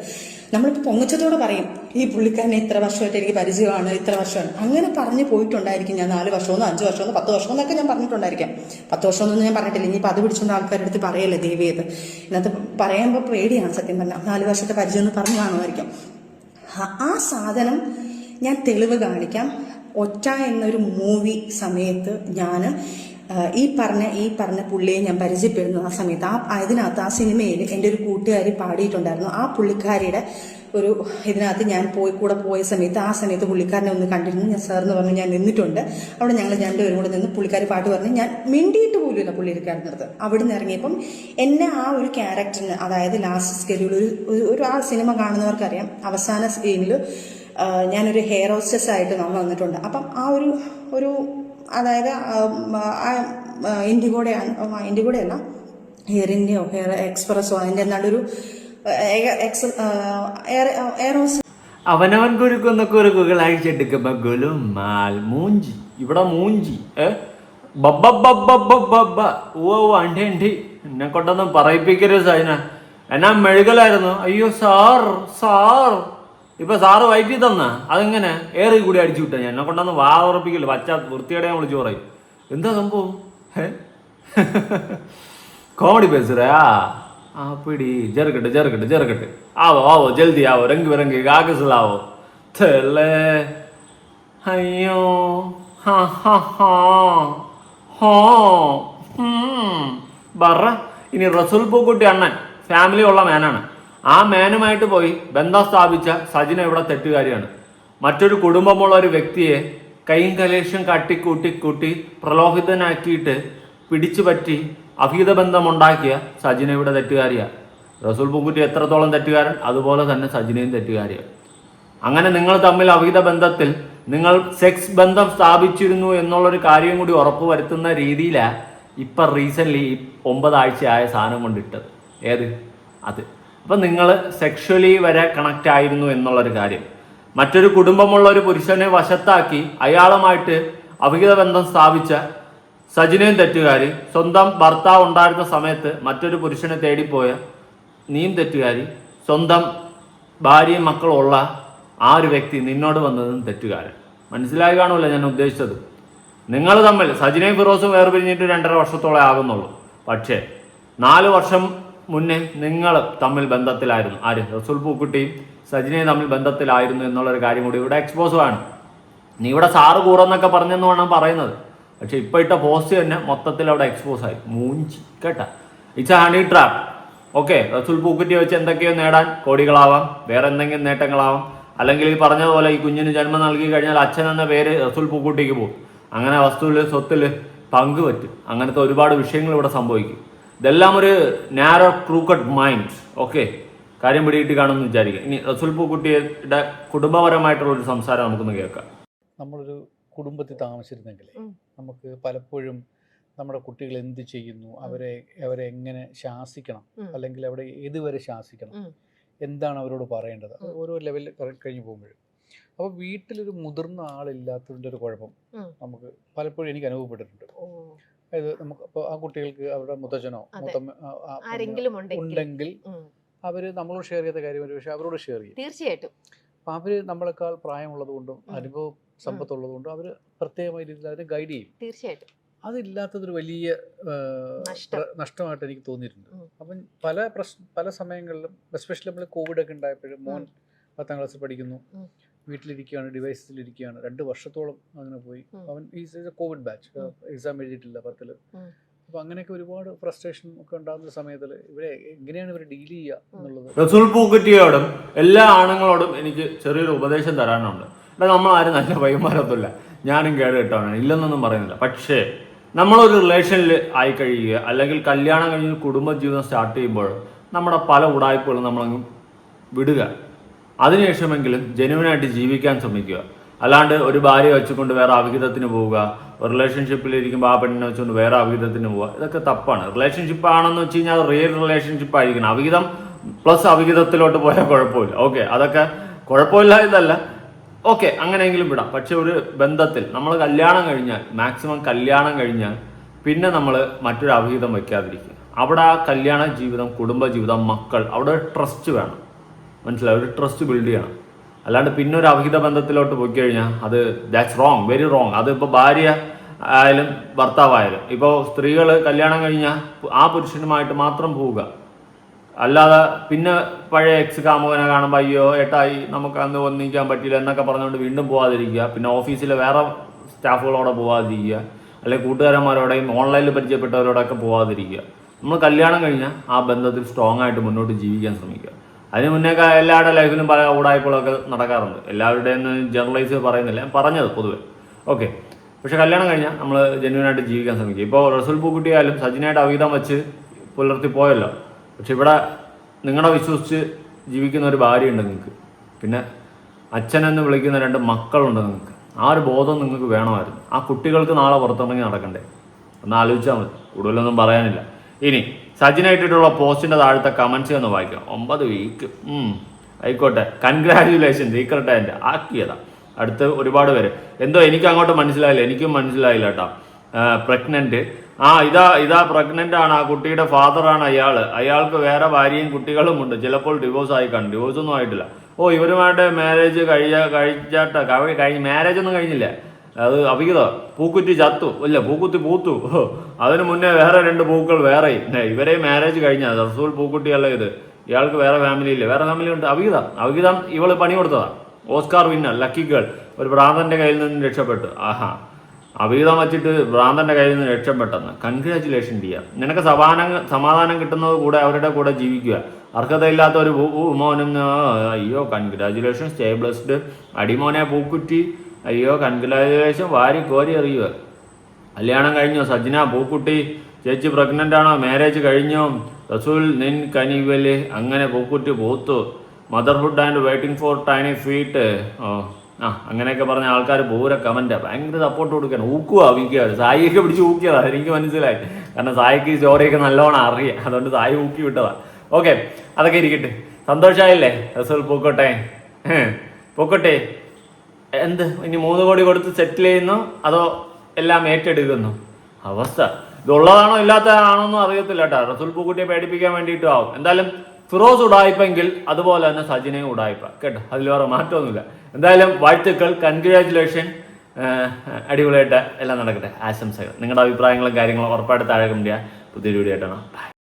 നമ്മളിപ്പോൾ പൊങ്ങച്ചത്തോടെ പറയും ഈ പുള്ളിക്കാരനെ ഇത്ര വർഷമായിട്ട് എനിക്ക് പരിചയമാണ്, ഇത്ര വർഷമാണ്, അങ്ങനെ പറഞ്ഞു പോയിട്ടുണ്ടായിരിക്കും. ഞാൻ 4 വർഷമെന്നോ 5 വർഷമെന്നോ 10 വർഷമെന്നൊക്കെ ഞാൻ പറഞ്ഞിട്ടുണ്ടായിരിക്കാം. 10 വർഷമൊന്നും ഞാൻ പറഞ്ഞിട്ടില്ല. ഇനിയിപ്പോൾ അത് പിടിച്ചുകൊണ്ട് ആൾക്കാരുടെ അടുത്ത് പറയല്ലേ ദേവിയത്. ഇതിനകത്ത് പറയുമ്പോൾ പേടിയാണ് സത്യം പറഞ്ഞാൽ. 4 വർഷത്തെ പരിചയം എന്ന് പറഞ്ഞു കാണുമായിരിക്കും. ആ സാധനം ഞാൻ തെളിവ് കാണിക്കാം. ഒറ്റ എന്നൊരു മൂവി സമയത്ത് ഞാൻ ഈ പറഞ്ഞ പുള്ളിയെ ഞാൻ പരിചയപ്പെടുന്നു. ആ സമയത്ത് അതിനകത്ത് ആ സിനിമയിൽ എൻ്റെ ഒരു കൂട്ടുകാരി പാടിയിട്ടുണ്ടായിരുന്നു. ആ പുള്ളിക്കാരിയുടെ ഒരു ഇതിനകത്ത് ഞാൻ കൂടെ പോയ സമയത്ത് ആ സമയത്ത് പുള്ളിക്കാരനെ ഒന്ന് കണ്ടിരുന്നു. ഞാൻ സാറെന്ന് പറഞ്ഞു ഞാൻ നിന്നിട്ടുണ്ട്. അവിടെ ഞങ്ങൾ രണ്ടുപേരും കൂടെ നിന്ന് പുള്ളിക്കാരി പാട്ട് പറഞ്ഞ് ഞാൻ മിണ്ടിയിട്ട് പോലുമില്ല പുള്ളിക്കാരനടുത്ത്. അവിടെ നിന്ന് ഇറങ്ങിയപ്പം എന്നെ ആ ഒരു ക്യാരക്ടറിന്, അതായത് ലാസ്റ്റ് സ്കെഡ്യൂൾ ഒരു ആ സിനിമ കാണുന്നവർക്കറിയാം, അവസാന സീനിൽ ഞാനൊരു ഹെയർ ഹോസ്റ്റസ് ആയിട്ട് നമ്മൾ വന്നിട്ടുണ്ട്. അപ്പം ആ ഒരു അതായത് ഇൻഡിഗോടെ അല്ല, ഹെയർ ഇന്ത്യയോ ഹെയർ എക്സ്പ്രസ്സോ അതിൻ്റെ എന്താണ്ടൊരു എയർ ഹോസ്റ്റസ്. അവനവൻ കുരുക്കുന്നൊക്കെ ഒരു കുകളാഴ്ചെടുക്കുമ്പോ ഗുലുമാൽ മൂഞ്ചി ഇവിടെ മൂഞ്ചി ഓ അണ്ടി എന്നെ കൊണ്ടൊന്നും പറയിപ്പിക്കരുത് സൈന. എന്നാ മെഴുകലായിരുന്നു. അയ്യോ സാർ ഇപ്പൊ സാറ് വയറ്റി തന്ന അതെങ്ങനെ ഏറി കൂടി അടിച്ചു വിട്ടാ. ഞാൻ എന്നെ കൊണ്ടൊന്ന് വാ ഉറപ്പിക്കില്ല. പച്ച വൃത്തിയുടെ ഞാൻ വിളിച്ചു പറയും. എന്താ സംഭവം? കോമഡി പേസുരാ പിടി ജറുകട്ട് ആവോ ജൽദി ആവോ രംഗ് ബിരംഗ് കാകസിലാവോ തെല്ലേ. അയ്യോ ബറ. ഇനി റസൂൽ പൂക്കുട്ടി അണ്ണൻ ഫാമിലി ഉള്ള മാനാണ്. ആ മാനുമായിട്ട് പോയി ബന്ധം സ്ഥാപിച്ച സജിന ഇവിടെ തെറ്റുകാരിയാണ്. മറ്റൊരു കുടുംബമുള്ള ഒരു വ്യക്തിയെ കൈയും കലേശം കൂട്ടി പ്രലോഭിതനാക്കിയിട്ട് പിടിച്ചു പറ്റി അഭീത ബന്ധമുണ്ടാക്കിയ സജിന ഇവിടെ തെറ്റുകാരിയാണ്. റസൂൽ പൂക്കുട്ടി എത്രത്തോളം തെറ്റുകാരൻ അതുപോലെ തന്നെ സജിനയും തെറ്റുകാരിയാണ്. അങ്ങനെ നിങ്ങൾ തമ്മിൽ അഭീത ബന്ധത്തിൽ നിങ്ങൾ സെക്സ് ബന്ധം സ്ഥാപിച്ചിരുന്നു എന്നുള്ളൊരു കാര്യം കൂടി ഉറപ്പുവരുത്തുന്ന രീതിയിലാണ് ഇപ്പം റീസെൻ്റ്ലി 9 ആഴ്ചയായ സാധനം കൊണ്ടിട്ടത്. ഏത് അത് അപ്പം നിങ്ങൾ സെക്ഷലി വരെ കണക്റ്റ് ആയിരുന്നു എന്നുള്ളൊരു കാര്യം. മറ്റൊരു കുടുംബമുള്ള ഒരു പുരുഷനെ വശത്താക്കി അയാളുമായിട്ട് അവിഹിത ബന്ധം സ്ഥാപിച്ച സജിനയും തെറ്റുകാരി. സ്വന്തം ഭർത്താവ് ഉണ്ടായിരുന്ന സമയത്ത് മറ്റൊരു പുരുഷനെ തേടിപ്പോയ നീയും തെറ്റുകാരി. സ്വന്തം ഭാര്യയും മക്കളുള്ള ആ ഒരു വ്യക്തി നിന്നോട് വന്നതും തെറ്റുകാരൻ. മനസ്സിലായി കാണുമല്ലോ ഞാൻ ഉദ്ദേശിച്ചത്. നിങ്ങൾ തമ്മിൽ സജിനയും ഫിറോസും വേർപിരിഞ്ഞിട്ട് 2.5 വർഷത്തോളം ആകുന്നുള്ളൂ. പക്ഷേ 4 വർഷം മുന്നേ നിങ്ങൾ തമ്മിൽ ബന്ധത്തിലായിരുന്നു. ആര്? റസൂൽ പൂക്കുട്ടിയും സജിനയും തമ്മിൽ ബന്ധത്തിലായിരുന്നു എന്നുള്ളൊരു കാര്യം കൂടി ഇവിടെ എക്സ്പോസ് ആണ്. നീ ഇവിടെ സാറ് കൂറെന്നൊക്കെ പറഞ്ഞെന്ന് വേണം പറയുന്നത്. പക്ഷെ ഇപ്പൊ ഇട്ട പോസ്റ്റ് തന്നെ മൊത്തത്തിൽ അവിടെ എക്സ്പോസ് ആയി. മൂഞ്ചി കേട്ടാ. It's A honey trap. Okay, റസൂൽ പൂക്കുറ്റി വെച്ച് എന്തൊക്കെയോ നേടാൻ കോടികളാവാം, വേറെ എന്തെങ്കിലും നേട്ടങ്ങളാവാം. അല്ലെങ്കിൽ ഈ പറഞ്ഞതുപോലെ ഈ കുഞ്ഞിന് ജന്മം നൽകി കഴിഞ്ഞാൽ അച്ഛൻ എന്ന പേര് റസൂൽ പൂക്കുട്ടിക്ക് പോകും. അങ്ങനെ വസ്തുവിൽ സ്വത്തിൽ പങ്ക് പറ്റും. അങ്ങനത്തെ ഒരുപാട് വിഷയങ്ങൾ ഇവിടെ സംഭവിക്കും. ഇതെല്ലാം ഒരു നാരോ ക്രൂക്കഡ് മൈൻഡ്. ഓക്കെ, കാര്യം പിടിയിട്ട് കാണുമെന്ന് വിചാരിക്കുക. ഇനി റസൂൽ പൂക്കുട്ടിയുടെ കുടുംബപരമായിട്ടുള്ള ഒരു സംസാരം നമുക്കൊന്ന് കേൾക്കാം. നമ്മളൊരു കുടുംബത്തിൽ താമസിച്ചിരുന്നെങ്കിൽ നമുക്ക് പലപ്പോഴും നമ്മുടെ കുട്ടികൾ എന്ത് ചെയ്യുന്നു, അവരെ എങ്ങനെ ശാസിക്കണം, അല്ലെങ്കിൽ അവിടെ ഏതുവരെ ശാസിക്കണം, എന്താണ് അവരോട് പറയേണ്ടത്, ഓരോ ലെവലിൽ കഴിഞ്ഞു പോകുമ്പോഴും. അപ്പോൾ വീട്ടിലൊരു മുതിർന്ന ആളില്ലാത്തതിൻ്റെ ഒരു കുഴപ്പം നമുക്ക് പലപ്പോഴും എനിക്ക് അനുഭവപ്പെട്ടിട്ടുണ്ട്. അതായത് നമുക്ക് അപ്പോൾ ആ കുട്ടികൾക്ക് അവരുടെ മുത്തച്ഛനോ ഉണ്ടെങ്കിൽ അവർ നമ്മളോട് ഷെയർ ചെയ്യാത്ത കാര്യം പക്ഷേ അവരോട് ഷെയർ ചെയ്യും. തീർച്ചയായിട്ടും. അപ്പം അവർ നമ്മളെക്കാൾ പ്രായമുള്ളത് കൊണ്ടും അനുഭവ സമ്പത്തുള്ളത് കൊണ്ടും അവർ പ്രത്യേകമായ രീതിയിൽ അവരെ ഗൈഡ് ചെയ്യും. തീർച്ചയായിട്ടും. അതില്ലാത്തതൊരു വലിയ നഷ്ടമായിട്ട് എനിക്ക് തോന്നിയിട്ടുണ്ട്. അപ്പം പല സമയങ്ങളിലും എസ്പെഷ്യലി നമ്മൾ കോവിഡൊക്കെ ഉണ്ടായപ്പോഴും മോൻ 10ാം ക്ലാസ്സിൽ പഠിക്കുന്നു, വീട്ടിലിരിക്കുകയാണ്, ഡിവൈസിലിരിക്കുകയാണ്, 2 വർഷത്തോളം അങ്ങനെ പോയി. അവൻ കോവിഡ് ബാച്ച്, എക്സാം എഴുതിയിട്ടില്ല 10ൽ. അപ്പോൾ അങ്ങനെയൊക്കെ ഒരുപാട് ഫ്രസ്ട്രേഷൻ ഒക്കെ ഉണ്ടാകുന്ന സമയത്തിൽ ഇവിടെ എങ്ങനെയാണ് ഇവർ ഡീൽ ചെയ്യുക എന്നുള്ളത്. റസൂൽ പൂക്കുറ്റിയോടും എല്ലാ ആണുങ്ങളോടും എനിക്ക് ചെറിയൊരു ഉപദേശം തരാനുണ്ട്. ഇവിടെ നമ്മളാരും നല്ല പയ്യന്മാരൊന്നുമില്ല, ഞാനും കേട് കേട്ടവനാണ്, ഇല്ലെന്നൊന്നും പറയുന്നില്ല. പക്ഷേ നമ്മളൊരു റിലേഷനിൽ ആയി കഴിയുക, അല്ലെങ്കിൽ കല്യാണം കഴിഞ്ഞ് കുടുംബജീവിതം സ്റ്റാർട്ട് ചെയ്യുമ്പോൾ നമ്മുടെ പല ഉടായ്പകളും നമ്മളങ്ങ് വിടുക. അതിനുശേഷമെങ്കിലും ജെന്യുവനായിട്ട് ജീവിക്കാൻ ശ്രമിക്കുക. അല്ലാണ്ട് ഒരു ഭാര്യ വെച്ചുകൊണ്ട് വേറെ അവിഹിതത്തിന് പോവുക, റിലേഷൻഷിപ്പിലിരിക്കുമ്പോൾ ആ പെണ്ണിനെ വെച്ചുകൊണ്ട് വേറെ അവിഹിതത്തിന് പോവുക, ഇതൊക്കെ തപ്പാണ്. റിലേഷൻഷിപ്പ് ആണെന്ന് വെച്ച് കഴിഞ്ഞാൽ അത് റിയൽ റിലേഷൻഷിപ്പ് ആയിരിക്കണം. അവിഹിതം പ്ലസ് അവിഹിതത്തിലോട്ട് പോയാൽ കുഴപ്പമില്ല. ഓക്കെ, അതൊക്കെ കുഴപ്പമില്ല ഇതല്ല, ഓക്കെ, അങ്ങനെയെങ്കിലും വിടാം. പക്ഷെ ഒരു ബന്ധത്തിൽ നമ്മൾ കല്യാണം കഴിഞ്ഞാൽ, മാക്സിമം കല്യാണം കഴിഞ്ഞാൽ പിന്നെ നമ്മൾ മറ്റൊരു അവിഹിതം വയ്ക്കാതിരിക്കുക. അവിടെ ആ കല്യാണ ജീവിതം, കുടുംബ ജീവിതം, മക്കൾ, അവിടെ ഒരു ട്രസ്റ്റ് വേണം. മനസ്സിലായി? ഒരു ട്രസ്റ്റ് ബിൽഡ് ചെയ്യണം. അല്ലാണ്ട് പിന്നെ ഒരു അവിഹിത ബന്ധത്തിലോട്ട് പോയി കഴിഞ്ഞാൽ അത് ദാറ്റ്സ് റോങ്, വെരി റോങ്. അതിപ്പോൾ ഭാര്യ ആയാലും ഭർത്താവായാലും, ഇപ്പോൾ സ്ത്രീകൾ കല്യാണം കഴിഞ്ഞാൽ ആ പുരുഷനുമായിട്ട് മാത്രം പോവുക, അല്ലാതെ പിന്നെ പഴയ എക്സ് കാമുകനെ കാണുമ്പോൾ അയ്യോ ഏട്ടായി നമുക്ക് അന്ന് ഒന്നിക്കാൻ പറ്റില്ല എന്നൊക്കെ പറഞ്ഞുകൊണ്ട് വീണ്ടും പോകാതിരിക്കുക. പിന്നെ ഓഫീസിലെ വേറെ സ്റ്റാഫുകളോടെ പോകാതിരിക്കുക, അല്ലെങ്കിൽ കൂട്ടുകാരന്മാരോടെയും ഓൺലൈനിൽ പരിചയപ്പെട്ടവരോടൊക്കെ പോകാതിരിക്കുക. നമ്മൾ കല്യാണം കഴിഞ്ഞാൽ ആ ബന്ധത്തിൽ സ്ട്രോങ് ആയിട്ട് മുന്നോട്ട് ജീവിക്കാൻ ശ്രമിക്കുക. അതിന് മുന്നേക്കെ എല്ലാവരുടെ ലൈഫിലും പല ഉടായ്പകളൊക്കെ നടക്കാറുണ്ട്. എല്ലാവരുടെയും ജനറലൈസ് പറയുന്നില്ല, ഞാൻ പറഞ്ഞത് പൊതുവെ. ഓക്കെ, പക്ഷെ കല്യാണം കഴിഞ്ഞാൽ നമ്മൾ ജെന്യൂനായിട്ട് ജീവിക്കാൻ ശ്രമിക്കുക. ഇപ്പോൾ റസൂൽ പൂക്കുട്ടിയായാലും സജിനായിട്ട് അവിഹിതം വെച്ച് പുലർത്തി പോയല്ലോ. പക്ഷെ ഇവിടെ നിങ്ങളെ വിശ്വസിച്ച് ജീവിക്കുന്ന ഒരു ഭാര്യയുണ്ട് നിങ്ങൾക്ക്, പിന്നെ അച്ഛനെന്ന് വിളിക്കുന്ന 2 മക്കളുണ്ട് നിങ്ങൾക്ക്. ആ ഒരു ബോധം നിങ്ങൾക്ക് വേണമായിരുന്നു. ആ കുട്ടികൾക്ക് നാളെ പുറത്തിറങ്ങി നടക്കണ്ടേ? ഒന്ന് ആലോചിച്ചാൽ മതി. കൂടുതലൊന്നും പറയാനില്ല. ഇനി സജിനായിട്ടിട്ടുള്ള പോസ്റ്റിൻ്റെ താഴത്തെ കമൻസ് ഒന്ന് വായിക്കാം. 9 വീക്ക് ആയിക്കോട്ടെ, കൺഗ്രാജുലേഷൻ, സീക്രട്ട് ആൻഡ് ആക്കിയതാ. അടുത്ത് ഒരുപാട് പേര് എന്തോ എനിക്ക് അങ്ങോട്ട് മനസ്സിലായില്ല, എനിക്കും മനസ്സിലായില്ല കേട്ടോ. പ്രഗ്നന്റ്, ഇതാ പ്രഗ്നന്റ് ആണ്, ആ കുട്ടിയുടെ ഫാദറാണ് അയാൾക്ക് വേറെ ഭാര്യയും കുട്ടികളും ഉണ്ട്, ചിലപ്പോൾ ഡിവോഴ്സ് ആയി കാണും. ഡിവോഴ്സ് ഒന്നും ആയിട്ടില്ല. ഇവരുമായിട്ട് മാരേജ് മാരേജ് ഒന്നും കഴിഞ്ഞില്ല, അത് അവിഹിതം. പൂക്കുറ്റി ചത്തു, ഇല്ല പൂക്കുത്തി പൂത്തു. അതിന് മുന്നേ വേറെ 2 പൂക്കൾ വേറെയും. ഇവരെയും മാരേജ് കഴിഞ്ഞ റസൂൽ പൂക്കുട്ടിയല്ല ഇത്. ഇയാൾക്ക് വേറെ ഫാമിലി ഇല്ല, വേറെ ഫാമിലി ഉണ്ട്. അവിഹിതം ഇവള് പണി കൊടുത്തതാ. ഓസ്കാർ വിന്നർ, ലക്കി ഗേൾ, ഒരു ഭ്രാന്തന്റെ കയ്യിൽ നിന്ന് രക്ഷപ്പെട്ടു. അവിഹിതം വച്ചിട്ട് ഭ്രാന്തന്റെ കയ്യിൽ നിന്ന് രക്ഷപ്പെട്ടെന്ന് കൺഗ്രാജുലേഷൻ ചെയ്യാം. നിനക്ക് സമാധാനം കിട്ടുന്നത് കൂടെ അവരുടെ കൂടെ ജീവിക്കുക. അർഹതയില്ലാത്ത ഒരു മോനും അയ്യോ കൺഗ്രാജുലേഷൻ, സ്റ്റേ ബ്ലസ്ഡ്, അടിമോനെ പൂക്കുറ്റി, അയ്യോ കൺഗ്രാജുലേഷൻ, വാരി കോരി അറിയുക. കല്യാണം കഴിഞ്ഞോ സജ്ന പൂക്കുട്ടി? ചേച്ചി പ്രഗ്നന്റ് ആണോ? മാരേജ് കഴിഞ്ഞോ? റസൂൽ നിൻ കനിവല്, അങ്ങനെ പൂക്കുറ്റി പൂത്തു. Motherhood and waiting for tiny feet. അങ്ങനെയൊക്കെ പറഞ്ഞ ആൾക്കാർ പൂര കമൻറ്റാണ്, ഭയങ്കര സപ്പോർട്ട് കൊടുക്കുകയാണ്. ഊക്കുക സായിയൊക്കെ പിടിച്ച് ഊക്കിയതാണ്, എനിക്ക് മനസ്സിലായി. കാരണം സായിക്ക് ഈ സ്റ്റോറിയൊക്കെ നല്ലോണം അറിയാം, അതുകൊണ്ട് സായി ഊക്കി വിട്ടതാണ്. ഓക്കെ, അതൊക്കെ ഇരിക്കട്ടെ. സന്തോഷമായില്ലേ റസൂൽ പൂക്കോട്ടെ? പൂക്കോട്ടെ എന്ത് ഇനി 3 കോടി കൊടുത്ത് സെറ്റിൽ ചെയ്യുന്നു അതോ എല്ലാം ഏറ്റെടുക്കുന്നു? അവസ്ഥ ഇതുള്ളതാണോ ഇല്ലാത്തതാണോന്നും അറിയത്തില്ല കേട്ടോ. റസൂൽ പൂക്കുട്ടിയെ പേടിപ്പിക്കാൻ വേണ്ടിയിട്ടും ആവും. എന്തായാലും ഫിറോസ് ഉടായിപ്പെങ്കിൽ അതുപോലെ തന്നെ സജിനയും ഉടായിപ്പ കേട്ടോ, അതിൽ വേറെ മാറ്റമൊന്നുമില്ല. എന്തായാലും വാഴ്ത്തുക്കൾ, കൺഗ്രാജുലേഷൻ, അടിപൊളിയായിട്ട് എല്ലാം നടക്കട്ടെ, ആശംസകൾ. നിങ്ങളുടെ അഭിപ്രായങ്ങളും കാര്യങ്ങളും ഉറപ്പായിട്ട് താഴെ കമന്റ് ചെയ്യുക. പുതിയൊരു വീഡിയോ ആയിട്ടാണ്.